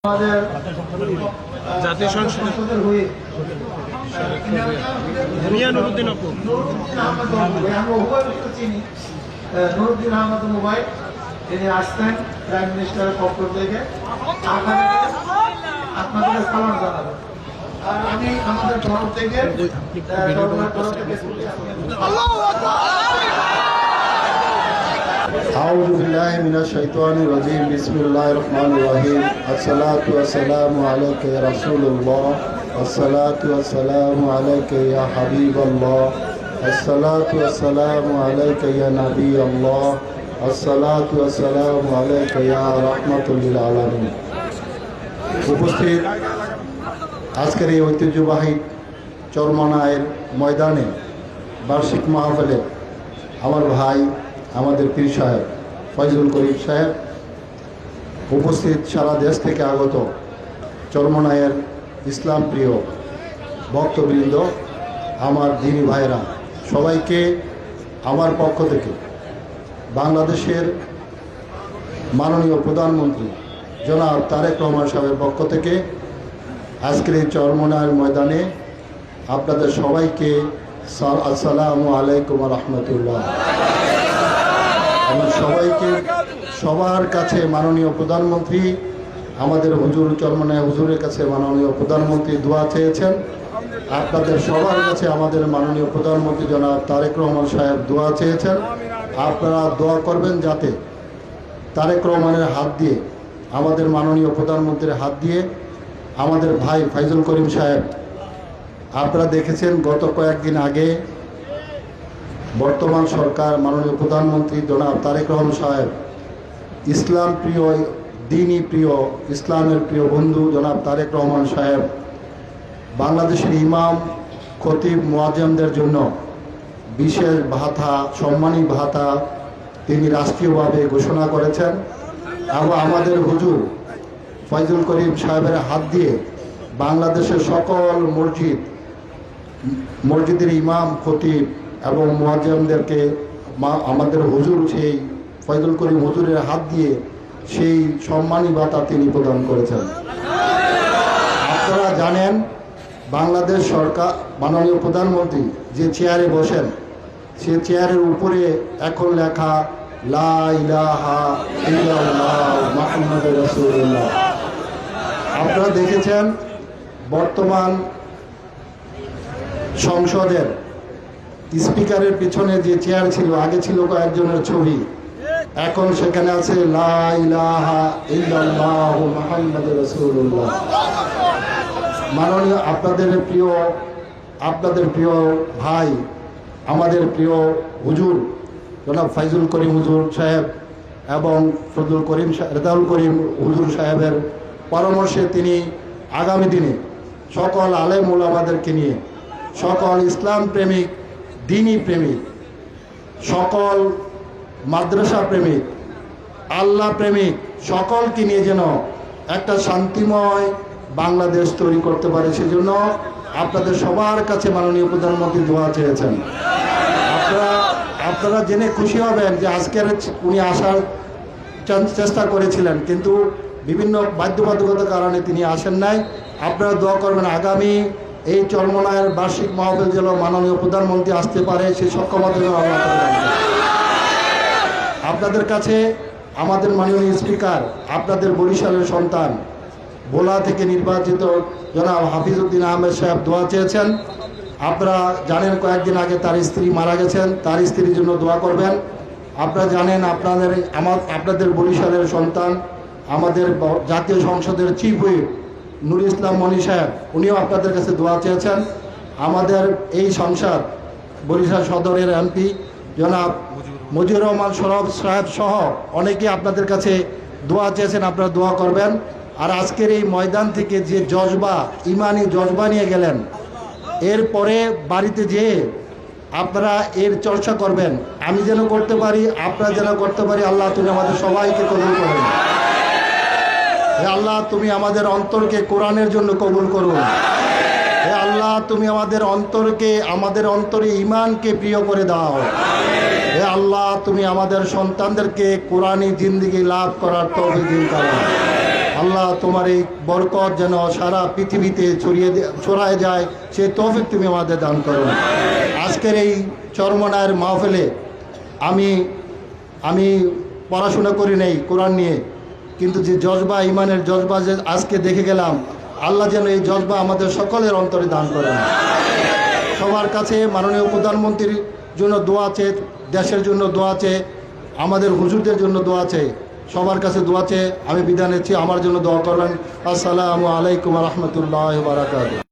আমাদের জাতীয় সংসদের হয়ে মিয়া নুরুদ্দিন আপু আমরা উভয় চিনি নুরুদ্দিন আহমদ মোবাইল তিনি আসতেন প্রাইম মিনিস্টারের পক্ষ থেকে আপনাদের সালাম জানাবেন। আর আমি আমাদের তরফ থেকে أعوذ بالله من الشيطان الرجيم بسم الله الرحمن الرحيم الصلاة والسلام عليك يا رسول الله الصلاة والسلام عليك يا حبيب الله الصلاة والسلام عليك يا نبي الله الصلاة والسلام عليك يا رحمة للعالمين। উপস্থিত আজকের এই ঐতিহ্যবাহী চরমনায়ের ময়দানে বার্ষিক মাহফিলে আমার ভাই আমাদের পীর সাহেব ফয়জুল করিম সাহেব, উপস্থিত সারা দেশ থেকে আগত চরমনায়ের ইসলাম প্রিয় ভক্তবৃন্দ, আমার দিনী ভাইরা, সবাইকে আমার পক্ষ থেকে বাংলাদেশের মাননীয় প্রধানমন্ত্রী জনাব তারেক রহমান সাহেবের পক্ষ থেকে আজকের এই চরমনায়ের ময়দানে আপনাদের সবাইকে আসসালামু আলাইকুম রহমতুল্লাহ। আমার সবাইকে সবার কাছে মাননীয় প্রধানমন্ত্রী আমাদের হুজুর চরমনায় হুজুরের কাছে মাননীয় প্রধানমন্ত্রী দোয়া চেয়েছেন। আপনাদের সবার কাছে আমাদের মাননীয় প্রধানমন্ত্রী জনাব তারেক রহমান সাহেব দোয়া চেয়েছেন। আপনারা দোয়া করবেন যাতে তারেক রহমানের হাত দিয়ে, আমাদের মাননীয় প্রধানমন্ত্রীর হাত দিয়ে আমাদের ভাই ফয়জুল করিম সাহেব, আপনারা দেখেছেন গত কয়েকদিন আগে বর্তমান সরকার মাননীয় প্রধানমন্ত্রী জনাব তারেক রহমান সাহেব, ইসলাম প্রিয়, দ্বীনি প্রিয়, ইসলামের প্রিয় বন্ধু জনাব তারেক রহমান সাহেব বাংলাদেশের ইমাম খতিব মুয়াজ্জিমদের জন্য বিশেষ ভাতা, সম্মানী ভাতা তিনি রাষ্ট্রীয়ভাবে ঘোষণা করেছেন এবং আমাদের হুজুর ফয়জুল করিম সাহেবের হাত দিয়ে বাংলাদেশের সকল মসজিদের ইমাম খতিব এবং মুয়াজ্জিমদেরকে আমাদের হুজুর সেই ফয়জুল করিম হুজুরের হাত দিয়ে সেই সম্মানী ভাতা তিনি প্রদান করেছেন। আপনারা জানেন বাংলাদেশ সরকার মাননীয় প্রধানমন্ত্রী যে চেয়ারে বসেন সে চেয়ারের উপরে এখন লেখা লা ইলাহা ইল্লাল্লাহ মুহাম্মাদুর রাসূলুল্লাহ। আপনারা দেখেছেন বর্তমান সংসদের স্পিকারের পিছনে যে চেয়ার ছিল, আগে ছিল কয়েকজনের ছবি, এখন সেখানে আছে লা ইলাহা ইল্লাল্লাহ মুহাম্মাদুর রাসূলুল্লাহ। মাননীয় আপনাদের প্রিয় ভাই, আমাদের প্রিয় হুজুর জনাব ফয়জুল করিম হুজুর সাহেব এবং রেজাউল করিম হুজুর সাহেবের পরামর্শে তিনি আগামী দিনে সকল আলেম ওলামাদেরকে নিয়ে, সকল ইসলাম প্রেমিক, দ্বীনি প্রেমিক, সকল মাদ্রাসা প্রেমিক, আল্লাহ প্রেমিক সকলকে নিয়ে যেন একটা শান্তিময় বাংলাদেশ তৈরি করতে পারে, সেজন্য আপনাদের সবার কাছে মাননীয় প্রধানমন্ত্রী দোয়া চেয়েছেন। আপনারা জেনে খুশি হবেন যে আজকের উনি আসার চেষ্টা করেছিলেন, কিন্তু বিভিন্ন বাধ্যবাধকতার কারণে তিনি আসেন নাই। আপনারা দোয়া করবেন আগামী এই চরমনায়ের বার্ষিক মাহফিল যেন মাননীয় প্রধানমন্ত্রী আসতে পারে, সেই সক্ষমতা যেন আল্লাহ আপনাদের কাছে আমাদের মাননীয় স্পিকার, আপনাদের বরিশালের সন্তান, ভোলা থেকে নির্বাচিত জনাব হাফিজউদ্দিন আহমেদ সাহেব দোয়া চেয়েছেন। আপনারা জানেন কয়েকদিন আগে তার স্ত্রী মারা গেছেন, তার স্ত্রীর জন্য দোয়া করবেন। আপনারা জানেন আপনাদের বরিশালের সন্তান, আমাদের জাতীয় সংসদের চিফ হুইপ নুর ইসলাম মনি সাহেব, উনিও আপনাদের কাছে দোয়া চেয়েছেন। আমাদের এই সংসদ বরিশাল সদরের এমপি জনাব মুজিবুর রহমান সরফ সাহেব সহ অনেকে আপনাদের কাছে দোয়া চেয়েছেন, আপনারা দোয়া করবেন। আর আজকের এই ময়দান থেকে যে জজবা, ইমানি জজবা নিয়ে গেলেন, এরপরে বাড়িতে যেয়ে আপনারা এর চর্চা করবেন। আমি যেন করতে পারি, আপনারা যেন করতে পারি। আল্লাহ তুমি আমাদের সবাইকে কবুল করেন। হে আল্লাহ তুমি আমাদের অন্তরকে কোরআনের জন্য কবুল করুন। হে আল্লাহ তুমি আমাদের অন্তরে ঈমানকে প্রিয় করে দাও। হে আল্লাহ তুমি আমাদের সন্তানদেরকে কোরআনী জিন্দেগি লাভ করার তৌফিক দান করো। আল্লাহ তোমার এই বরকত যেন সারা পৃথিবীতে ছড়ায় যায় সেই তৌফিক তুমি আমাদের দান করো। আজকের এই চরমনায়ের মাহফিলে আমি পড়াশোনা করি নেই কোরআন নিয়ে, কিন্তু যে জজবা, ইমানের জজবা যে আজকে দেখে গেলাম, আল্লাহ যেন এই জজবা আমাদের সকলের অন্তরে দান করেন। সবার কাছে মাননীয় প্রধানমন্ত্রীর জন্য দোয়া আছে, দেশের জন্য দোয়া আছে, আমাদের হুজুরদের জন্য দোয়া আছে, সবার কাছে দোয়া আছে। আমি বিদায় নিচ্ছি, আমার জন্য দোয়া করবেন। আসসালামু আলাইকুম রহমতুল্লাহ বারাকাতুহু।